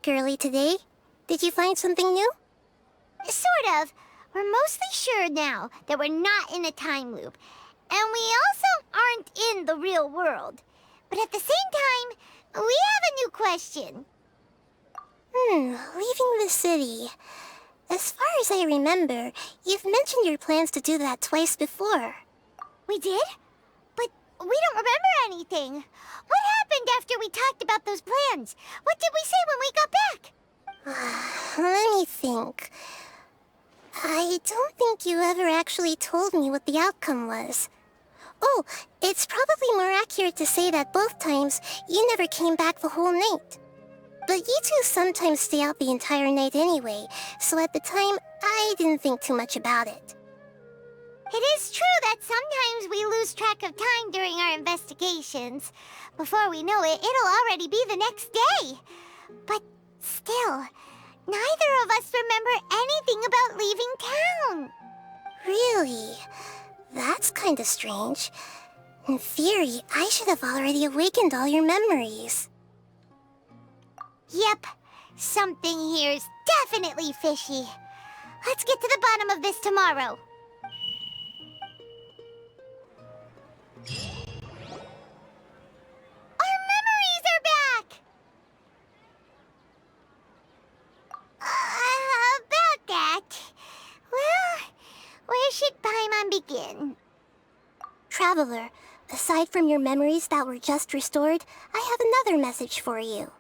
early today. Did you find something new? Sort of. We're mostly sure now that we're not in a time loop. And we also aren't in the real world. But at the same time, we have a new question. Leaving the city. As far as I remember, you've mentioned your plans to do that twice before. We did? But we don't remember anything. What happened after we talked about those plans? What did we say when we got back? Let me think. I don't think you ever actually told me what the outcome was. Oh, it's probably more accurate to say that both times you never came back the whole night. But you two sometimes stay out the entire night anyway, so at the time, I didn't think too much about it. It is true that sometimes we lose track of time during our investigations. Before we know it, it'll already be the next day. But still, neither of us remember anything about leaving town. Really? That's kinda strange. In theory, I should have already awakened all your memories. Yep, something here's definitely fishy. Let's get to the bottom of this tomorrow. Our memories are back! About that. Well, where should Paimon begin? Traveler, aside from your memories that were just restored, I have another message for you.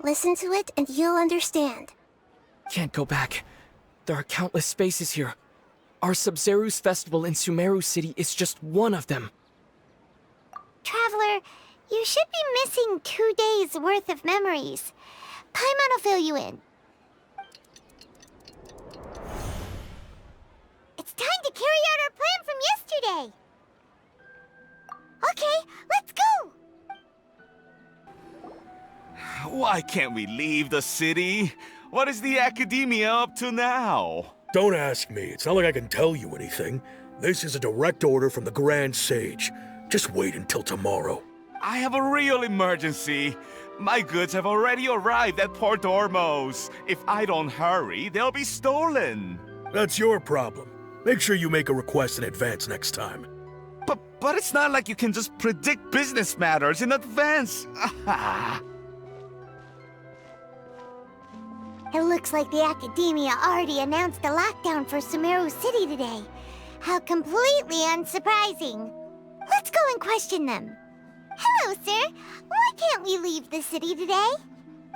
Listen to it and you'll understand. Can't go back. There are countless spaces here. Our Sub-Zeru's festival in Sumeru City is just one of them. Traveler, you should be missing 2 days worth of memories. Paimon will fill you in. It's time to carry out our plan from yesterday. Okay, let's go! Why can't we leave the city? What is the academia up to now? Don't ask me. It's not like I can tell you anything. This is a direct order from the Grand Sage. Just wait until tomorrow. I have a real emergency. My goods have already arrived at Port Ormos. If I don't hurry, they'll be stolen. That's your problem. Make sure you make a request in advance next time. But it's not like you can just predict business matters in advance. It looks like the Academia already announced a lockdown for Sumeru City today. How completely unsurprising. Let's go and question them. Hello, sir. Why can't we leave the city today?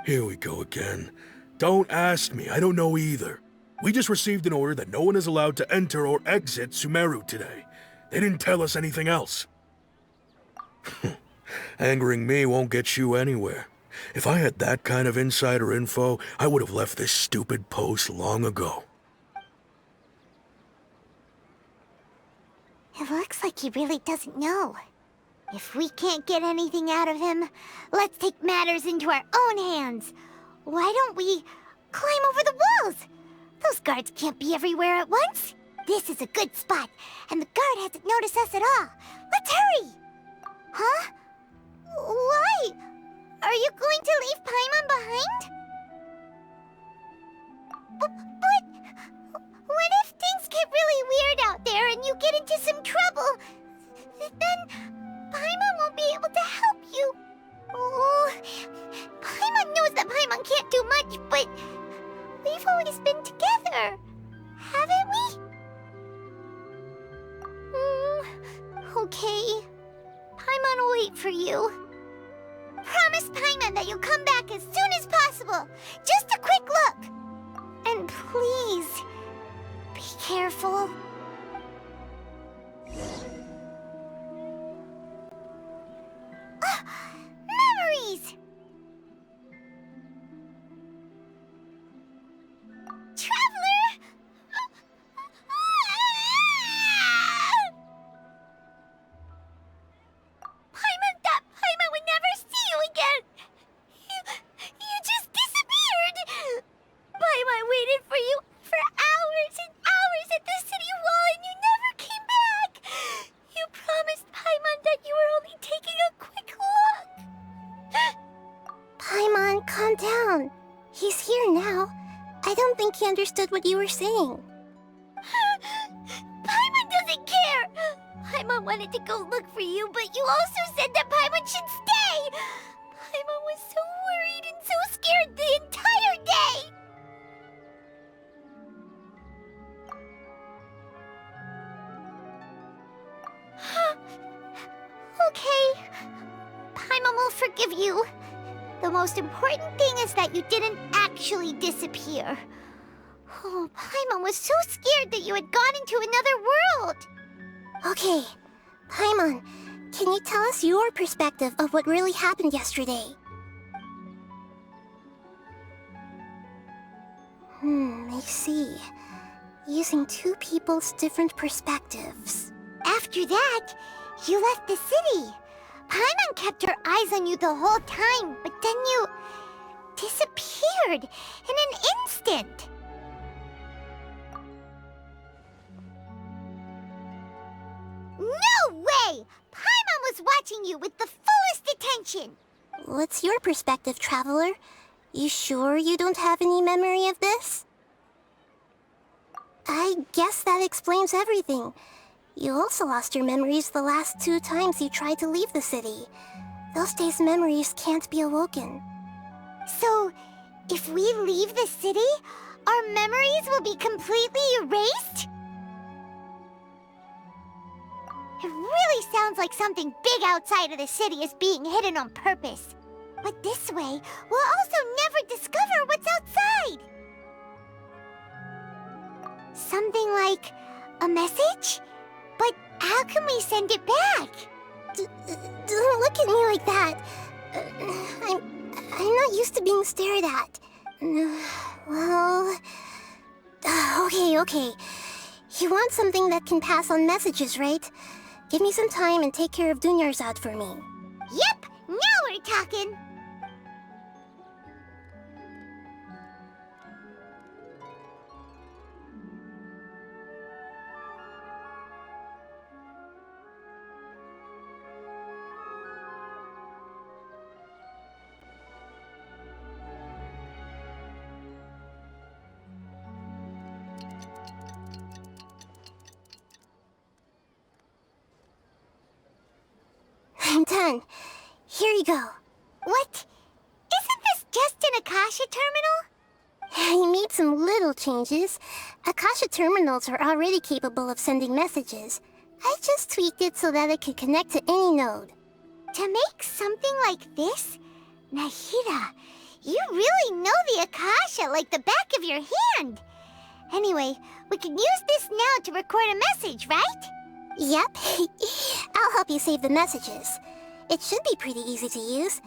Here we go again. Don't ask me. I don't know either. We just received an order that no one is allowed to enter or exit Sumeru today. They didn't tell us anything else. Angering me won't get you anywhere. If I had that kind of insider info, I would have left this stupid post long ago. It looks like he really doesn't know. If we can't get anything out of him, let's take matters into our own hands. Why don't we climb over the walls? Those guards can't be everywhere at once. This is a good spot, and the guard hasn't noticed us at all. Let's hurry! Huh? Why? Are you going to leave Paimon behind? But what if things get really weird out there and you get into some trouble? Then Paimon won't be able to help you. Oh, Paimon knows that Paimon can't do much, but we've always been together, haven't we? Okay. Paimon will wait for you. Promise Paimon that you'll come back as soon as possible. Just a quick look. And please, be careful. Memories! Traveler! Paimon thought Paimon would never see you again! You just disappeared! Paimon waited for you for hours and hours at the city he understood what you were saying. Paimon doesn't care! Paimon wanted to go look for you, but you also said that Paimon should stay! Paimon was so worried and so scared the entire day! Okay. Paimon will forgive you. The most important thing is that you didn't actually disappear. Oh, Paimon was so scared that you had gone into another world. Okay, Paimon, can you tell us your perspective of what really happened yesterday? I see. Using two people's different perspectives. After that, you left the city. Paimon kept her eyes on you the whole time, but then you disappeared in an instant. No way! Paimon was watching you with the fullest attention. What's your perspective, Traveler? You sure you don't have any memory of this? I guess that explains everything. You also lost your memories the last 2 times you tried to leave the city. Those days' memories can't be awoken. So, if we leave the city, our memories will be completely erased? It really sounds like something big outside of the city is being hidden on purpose. But this way, we'll also never discover what's outside. Something like a message? But how can we send it back? Don't look at me like that. I'm not used to being stared at. Well... Okay. You want something that can pass on messages, right? Give me some time and take care of Dunyarzad for me. Yep, now we're talking. I'm done. Here you go. What? Isn't this just an Akasha terminal? I made some little changes. Akasha terminals are already capable of sending messages. I just tweaked it so that it could connect to any node. To make something like this? Nahida, you really know the Akasha like the back of your hand. Anyway, we can use this now to record a message, right? Yep. I'll help you save the messages. It should be pretty easy to use.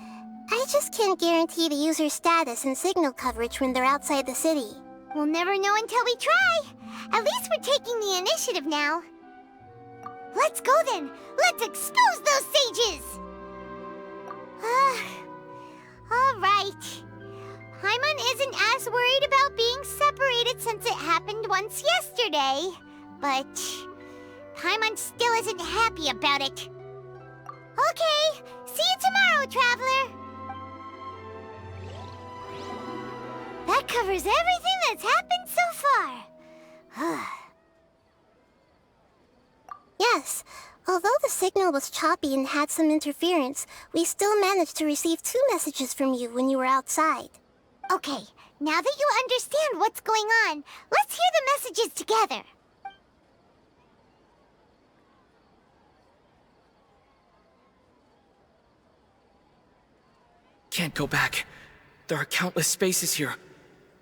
I just can't guarantee the user's status and signal coverage when they're outside the city. We'll never know until we try. At least we're taking the initiative now. Let's go then. Let's expose those sages. All right. Paimon isn't as worried about being separated since it happened once yesterday. But Paimon still isn't happy about it. Okay, see you tomorrow, Traveler. That covers everything that's happened so far. Yes. Although the signal was choppy and had some interference, we still managed to receive 2 messages from you when you were outside. Okay, now that you understand what's going on, let's hear the messages together. Can't go back. There are countless spaces here.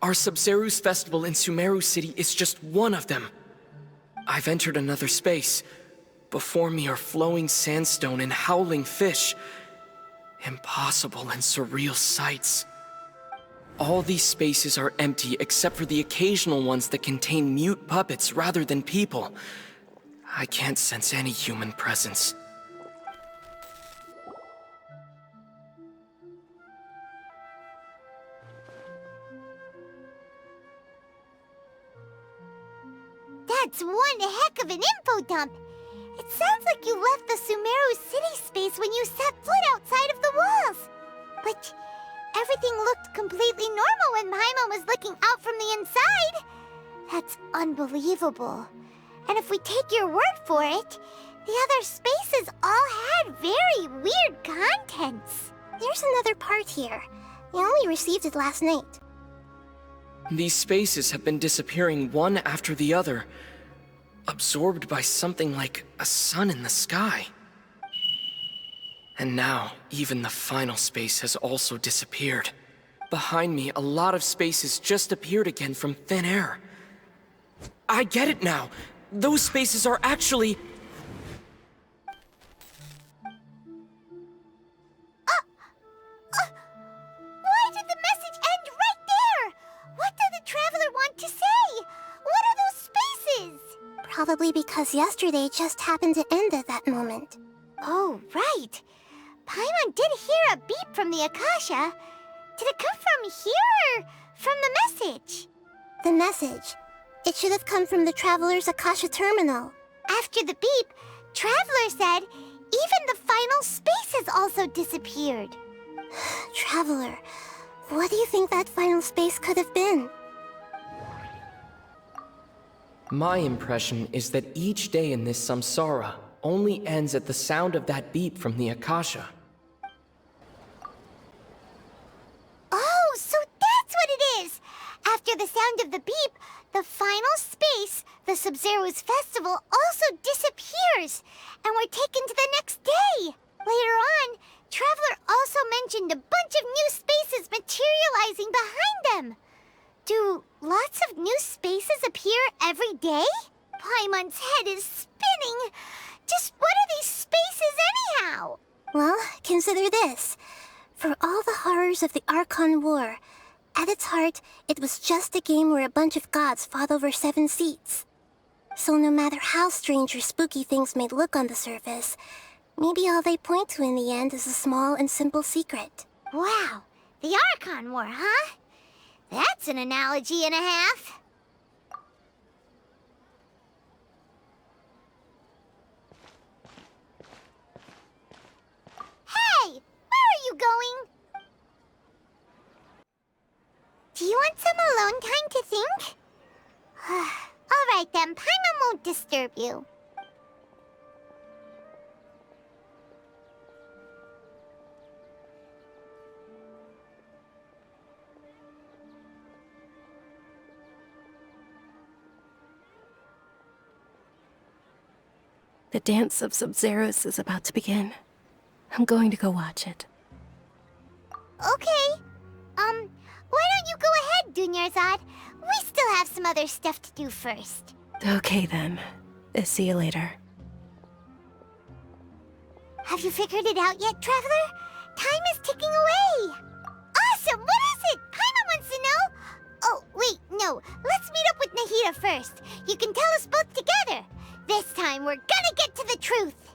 Our Sub-Zeru's festival in Sumeru City is just one of them. I've entered another space. Before me are flowing sandstone and howling fish. Impossible and surreal sights. All these spaces are empty except for the occasional ones that contain mute puppets rather than people. I can't sense any human presence. That's one heck of an info dump. It sounds like you left the Sumeru city space when you set foot outside of the walls. But everything looked completely normal when Paimon was looking out from the inside. That's unbelievable. And if we take your word for it, the other spaces all had very weird contents. There's another part here. I only received it last night. These spaces have been disappearing one after the other, absorbed by something like a sun in the sky. And now, even the final space has also disappeared. Behind me, a lot of spaces just appeared again from thin air. I get it now! Those spaces are actually... Why did the message end right there? What did the Traveler want to say? What are those spaces? Probably because yesterday just happened to end at that moment. Oh, right. Paimon did hear a beep from the Akasha. Did it come from here or from the message? The message. It should have come from the Traveler's Akasha terminal. After the beep, Traveler said even the final space has also disappeared. Traveler, what do you think that final space could have been? My impression is that each day in this samsara only ends at the sound of that beep from the Akasha. Oh, so that's what it is! After the sound of the beep, the final space, the Sub-Zero's festival, also disappears, and we're taken to the next day. Later on, Traveler also mentioned a bunch of new spaces materializing behind them. Do lots of new spaces appear every day? Paimon's head is spinning. Just what are these spaces anyhow? Well, consider this. For all the horrors of the Archon War, at its heart, it was just a game where a bunch of gods fought over 7 seats. So no matter how strange or spooky things may look on the surface, maybe all they point to in the end is a small and simple secret. Wow, the Archon War, huh? That's an analogy and a half. Hey, where are you going? Do you want some alone time to think? All right then, Paimon won't disturb you. The dance of Sub-Zeros is about to begin. I'm going to go watch it. Okay. Why don't you go ahead, Dunyarzad? We still have some other stuff to do first. Okay then. See you later. Have you figured it out yet, Traveler? Time is ticking away. Awesome! What is it? Paimon wants to know. Oh, wait, no. Let's meet up with Nahida first. You can tell us both together. This time, we're gonna get to the truth.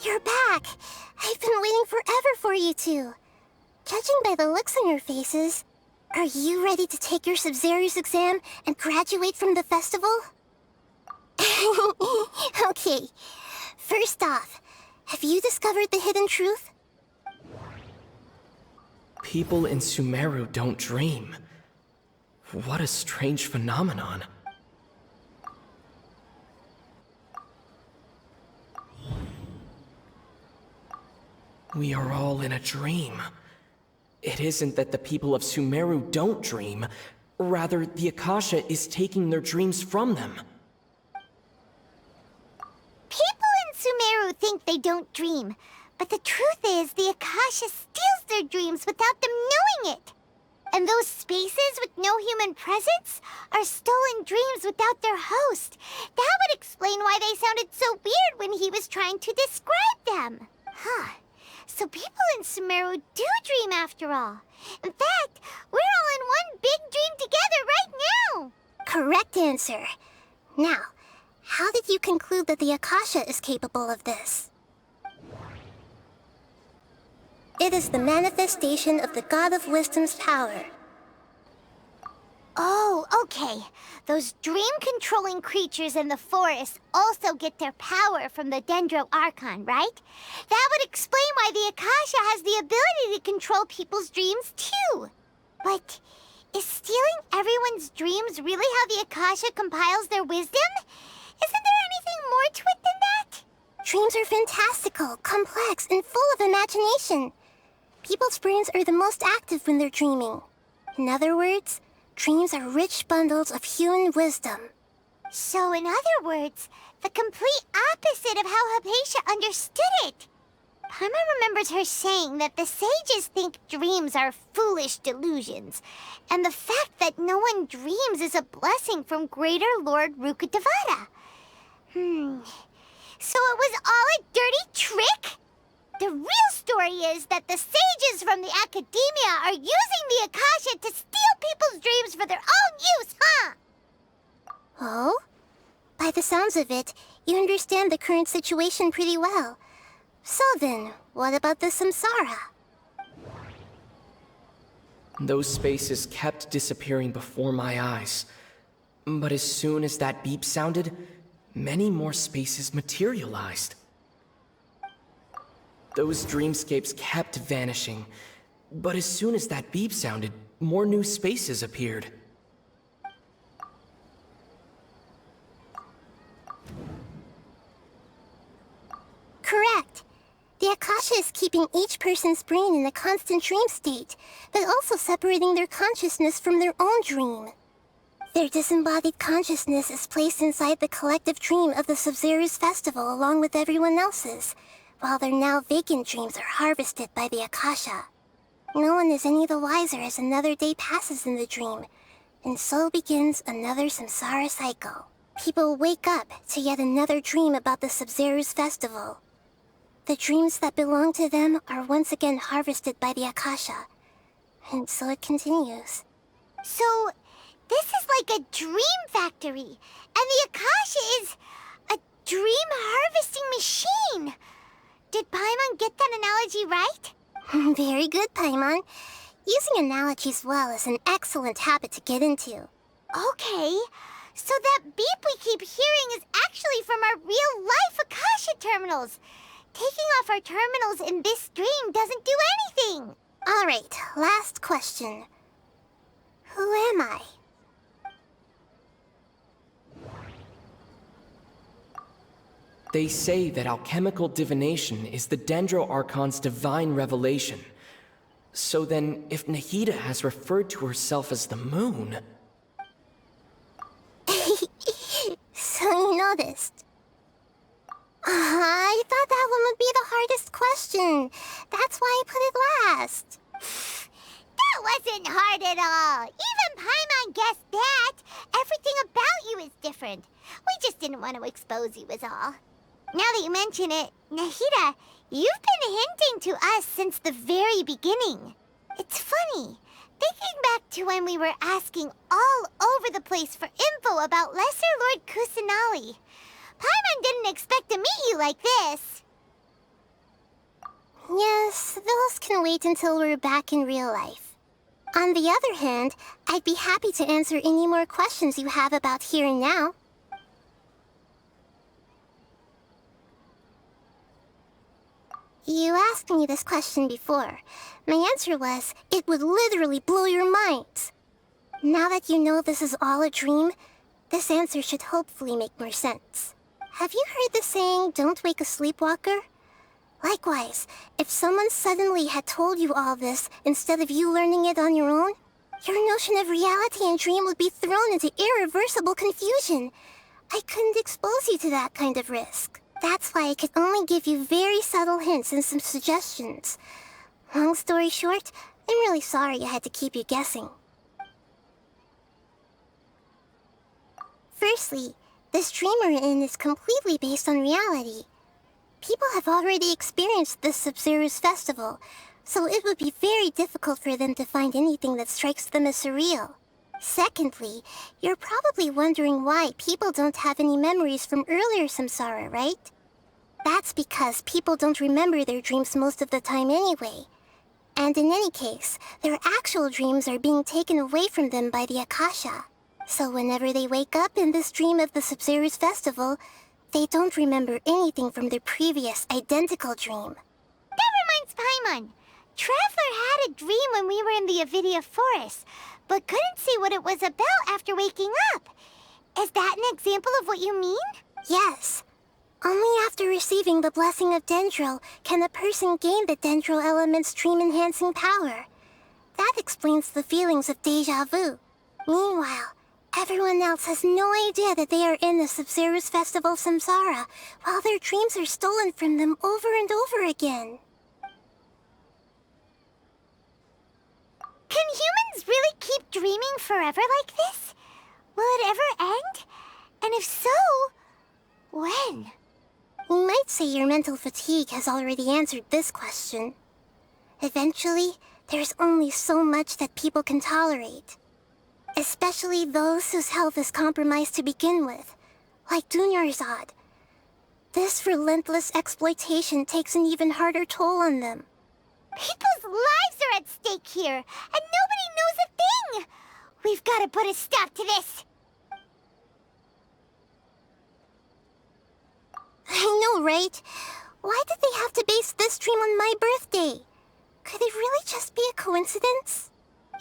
You're back! I've been waiting forever for you two. Judging by the looks on your faces, are you ready to take your Sub-Zero's exam and graduate from the festival? Okay, first off, have you discovered the hidden truth? People in Sumeru don't dream. What a strange phenomenon. We are all in a dream. It isn't that the people of Sumeru don't dream. Rather, the Akasha is taking their dreams from them. People in Sumeru think they don't dream, but the truth is the Akasha steals their dreams without them knowing it. And those spaces with no human presence are stolen dreams without their host. That would explain why they sounded so weird when he was trying to describe them. Huh. So people in Sumeru do dream after all. In fact, we're all in one big dream together right now. Correct answer. Now, how did you conclude that the Akasha is capable of this? It is the manifestation of the God of Wisdom's power. Oh, okay. Those dream-controlling creatures in the forest also get their power from the Dendro Archon, right? That would explain why the Akasha has the ability to control people's dreams, too. But is stealing everyone's dreams really how the Akasha compiles their wisdom? Isn't there anything more to it than that? Dreams are fantastical, complex, and full of imagination. People's brains are the most active when they're dreaming. In other words, dreams are rich bundles of human wisdom. So, in other words, the complete opposite of how Hypatia understood it. Paimon remembers her saying that the sages think dreams are foolish delusions, and the fact that no one dreams is a blessing from Greater Lord Rukkhadevata. So it was all a dirty trick? The real story is that the sages from the academia are using the Akasha to steal people's dreams for their own use, huh? Oh? By the sounds of it, you understand the current situation pretty well. So then, what about the samsara? Those spaces kept disappearing before my eyes. But as soon as that beep sounded, many more spaces materialized. Those dreamscapes kept vanishing, but as soon as that beep sounded, more new spaces appeared. Correct. The Akasha is keeping each person's brain in a constant dream state, but also separating their consciousness from their own dream. Their disembodied consciousness is placed inside the collective dream of the Sub-Zero's festival along with everyone else's, while their now vacant dreams are harvested by the Akasha. No one is any the wiser as another day passes in the dream, and so begins another samsara cycle. People wake up to yet another dream about the Sub-Zero's festival. The dreams that belong to them are once again harvested by the Akasha, and so it continues. So, this is like a dream factory, and the Akasha is a dream harvesting machine. Did Paimon get that analogy right? Very good, Paimon. Using analogies well is an excellent habit to get into. Okay, so that beep we keep hearing is actually from our real-life Akasha terminals. Taking off our terminals in this dream doesn't do anything. All right, last question. Who am I? They say that alchemical divination is the Dendro Archon's divine revelation. So then, if Nahida has referred to herself as the moon... So you noticed. I thought that one would be the hardest question. That's why I put it last. That wasn't hard at all. Even Paimon guessed that. Everything about you is different. We just didn't want to expose you is all. Now that you mention it, Nahida, you've been hinting to us since the very beginning. It's funny. Thinking back to when we were asking all over the place for info about Lesser Lord Kusanali, Paimon didn't expect to meet you like this. Yes, those can wait until we're back in real life. On the other hand, I'd be happy to answer any more questions you have about here and now. You asked me this question before. My answer was, it would literally blow your minds. Now that you know this is all a dream, this answer should hopefully make more sense. Have you heard the saying, don't wake a sleepwalker? Likewise, if someone suddenly had told you all this instead of you learning it on your own, your notion of reality and dream would be thrown into irreversible confusion. I couldn't expose you to that kind of risk. That's why I could only give you very subtle hints and some suggestions. Long story short, I'm really sorry I had to keep you guessing. Firstly, this dream we're in is completely based on reality. People have already experienced this Sub-Zero's festival, so it would be very difficult for them to find anything that strikes them as surreal. Secondly, you're probably wondering why people don't have any memories from earlier samsara, right? That's because people don't remember their dreams most of the time anyway. And in any case, their actual dreams are being taken away from them by the Akasha. So whenever they wake up in this dream of the Sabzeruz festival, they don't remember anything from their previous identical dream. That reminds Paimon. Traveler had a dream when we were in the Avidia forest, but couldn't see what it was about after waking up. Is that an example of what you mean? Yes. Only after receiving the blessing of Dendro can a person gain the Dendro element's dream-enhancing power. That explains the feelings of deja vu. Meanwhile, everyone else has no idea that they are in the Sabzeruz Festival Samsara, while their dreams are stolen from them over and over again. Can humans really keep dreaming forever like this? Will it ever end? And if so, when? You might say your mental fatigue has already answered this question. Eventually, there's only so much that people can tolerate. Especially those whose health is compromised to begin with, like Dunyarzad. This relentless exploitation takes an even harder toll on them. People's lives are at stake here, and nobody knows a thing! We've got to put a stop to this! I know, right? Why did they have to base this dream on my birthday? Could it really just be a coincidence?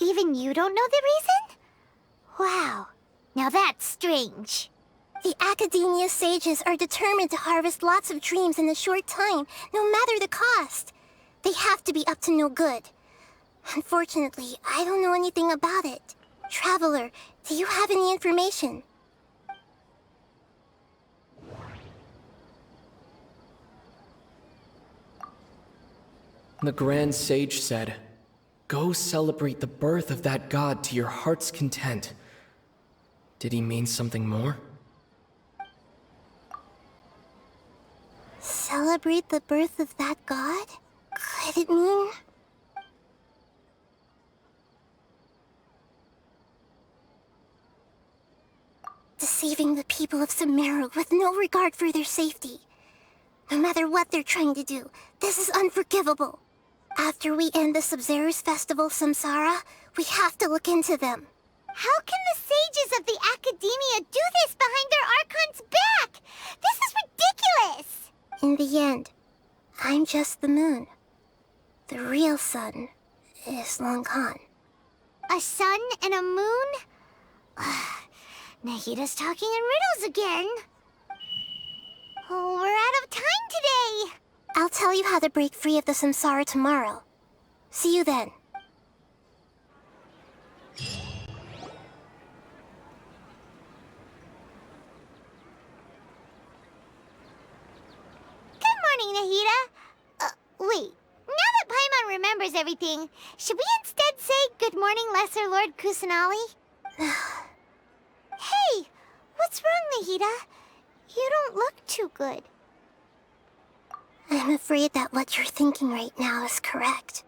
Even you don't know the reason? Wow, now that's strange. The Academia sages are determined to harvest lots of dreams in a short time, no matter the cost. They have to be up to no good. Unfortunately, I don't know anything about it. Traveler, do you have any information? The Grand Sage said, "Go celebrate the birth of that god to your heart's content." Did he mean something more? Celebrate the birth of that god? Could it mean... deceiving the people of Sumeru with no regard for their safety? No matter what they're trying to do, this is unforgivable. After we end the Sabzeruz Festival Samsara, we have to look into them. How can the sages of the Academia do this behind their Archon's back? This is ridiculous! In the end, I'm just the moon. The real sun is long gone. A sun and a moon? Nahida's talking in riddles again. Oh, we're out of time today! I'll tell you how to break free of the Samsara tomorrow. See you then. Good morning, Nahida. Wait. Now that Paimon remembers everything, should we instead say good morning, Lesser Lord Kusanali? Hey! What's wrong, Nahida? You don't look too good. I'm afraid that what you're thinking right now is correct.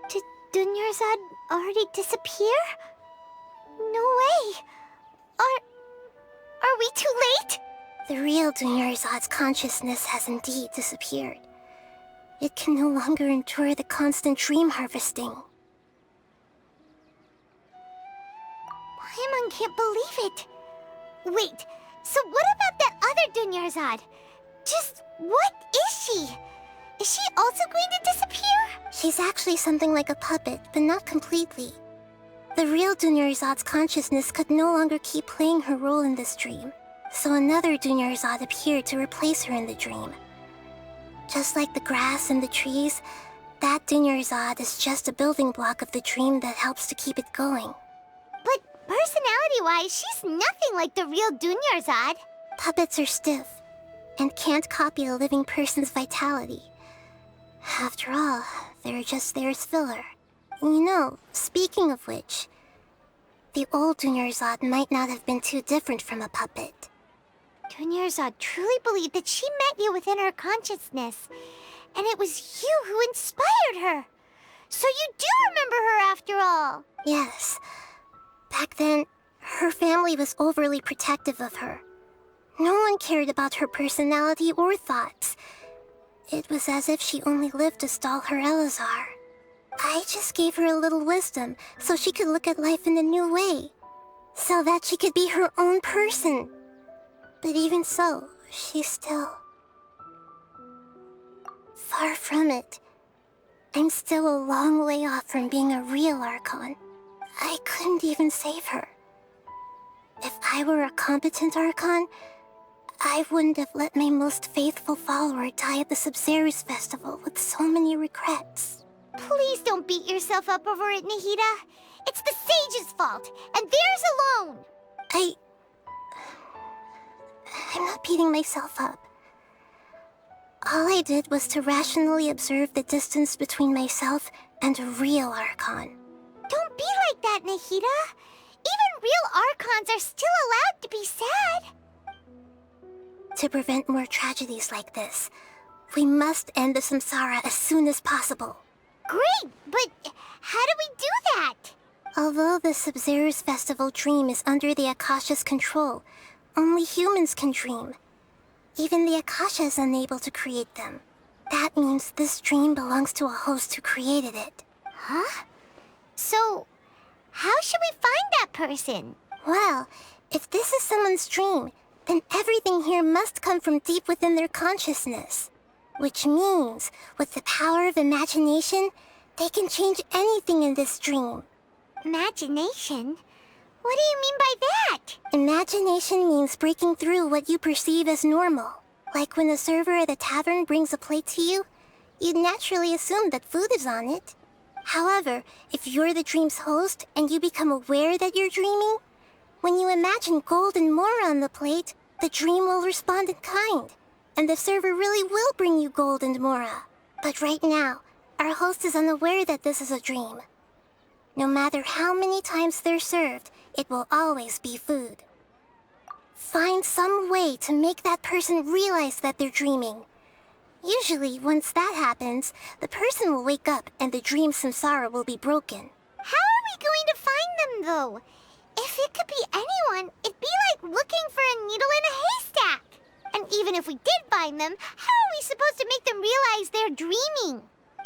Did Dunyarzad already disappear? No way! Are we too late? The real Dunyarzad's consciousness has indeed disappeared. It can no longer endure the constant dream harvesting. Paimon can't believe it. Wait, so what about that other Dunyarzad? Just what is she? Is she also going to disappear? She's actually something like a puppet, but not completely. The real Dunyarzad's consciousness could no longer keep playing her role in this dream, so another Dunyarzad appeared to replace her in the dream. Just like the grass and the trees, that Dunyarzad is just a building block of the dream that helps to keep it going. But personality-wise, she's nothing like the real Dunyarzad. Puppets are stiff, and can't copy a living person's vitality. After all, they're just there as filler. You know, speaking of which, the old Dunyarzad might not have been too different from a puppet. Dunyarzad truly believed that she met you within her consciousness, and it was you who inspired her. So you do remember her after all. Yes. Back then, her family was overly protective of her. No one cared about her personality or thoughts. It was as if she only lived to stall her Elazar. I just gave her a little wisdom so she could look at life in a new way. So that she could be her own person. But even so, she's still... far from it. I'm still a long way off from being a real Archon. I couldn't even save her. If I were a competent Archon, I wouldn't have let my most faithful follower die at the Sabzeruz festival with so many regrets. Please don't beat yourself up over it, Nahida. It's the sage's fault, and theirs alone. I'm not beating myself up. All I did was to rationally observe the distance between myself and a real Archon. Don't be like that, Nahida. Even real Archons are still allowed to be sad. To prevent more tragedies like this, we must end the samsara as soon as possible. Great, but how do we do that? Although the Sabzeruz festival dream is under the Akasha's control, only humans can dream. Even the Akasha is unable to create them. That means this dream belongs to a host who created it. Huh? So, how should we find that person? Well, if this is someone's dream, then everything here must come from deep within their consciousness. Which means, with the power of imagination, they can change anything in this dream. Imagination? What do you mean by that? Imagination means breaking through what you perceive as normal. Like when a server at a tavern brings a plate to you, you'd naturally assume that food is on it. However, if you're the dream's host and you become aware that you're dreaming, when you imagine gold and more on the plate, the dream will respond in kind, and the server really will bring you gold and mora. But right now, our host is unaware that this is a dream. No matter how many times they're served, it will always be food. Find some way to make that person realize that they're dreaming. Usually, once that happens, the person will wake up and the dream samsara will be broken. How are we going to find them, though? If it could be anyone, it'd be like looking for a needle in a haystack. And even if we did find them, how are we supposed to make them realize they're dreaming?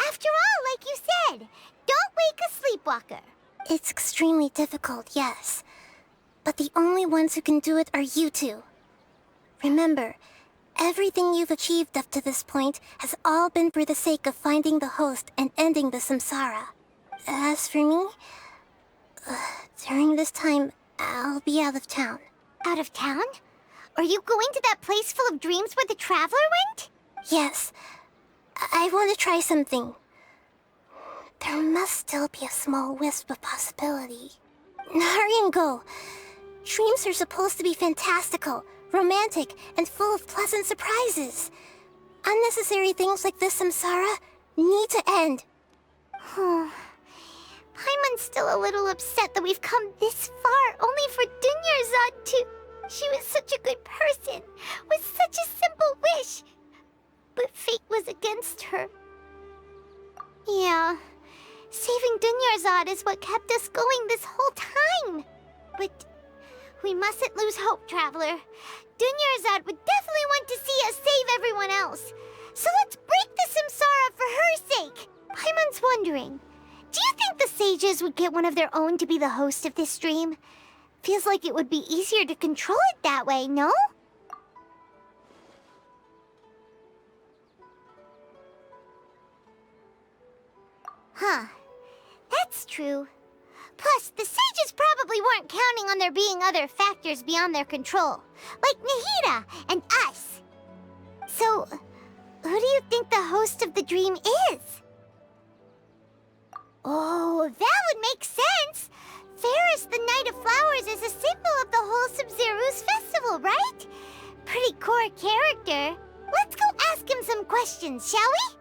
After all, like you said, don't wake a sleepwalker. It's extremely difficult, yes. But the only ones who can do it are you two. Remember, everything you've achieved up to this point has all been for the sake of finding the host and ending the samsara. As for me, during this time, I'll be out of town. Out of town? Are you going to that place full of dreams where the traveler went? Yes. I want to try something. There must still be a small wisp of possibility. Hurry and go. Dreams are supposed to be fantastical, romantic, and full of pleasant surprises. Unnecessary things like this samsara need to end. Paimon's still a little upset that we've come this far only for Dunyarzad to... She was such a good person, with such a simple wish. But fate was against her. Yeah, saving Dunyarzad is what kept us going this whole time. But we mustn't lose hope, Traveler. Dunyarzad would definitely want to see us save everyone else. So let's break the samsara for her sake. Paimon's wondering, do you think the sages would get one of their own to be the host of this stream? Feels like it would be easier to control it that way, no? Huh. That's true. Plus, the sages probably weren't counting on there being other factors beyond their control, like Nahida and us. So, who do you think the host of the dream is? Oh, that would make sense. Ferris, the Knight of Flowers, is a symbol of the whole Sabzeruz festival, right? Pretty core character. Let's go ask him some questions, shall we?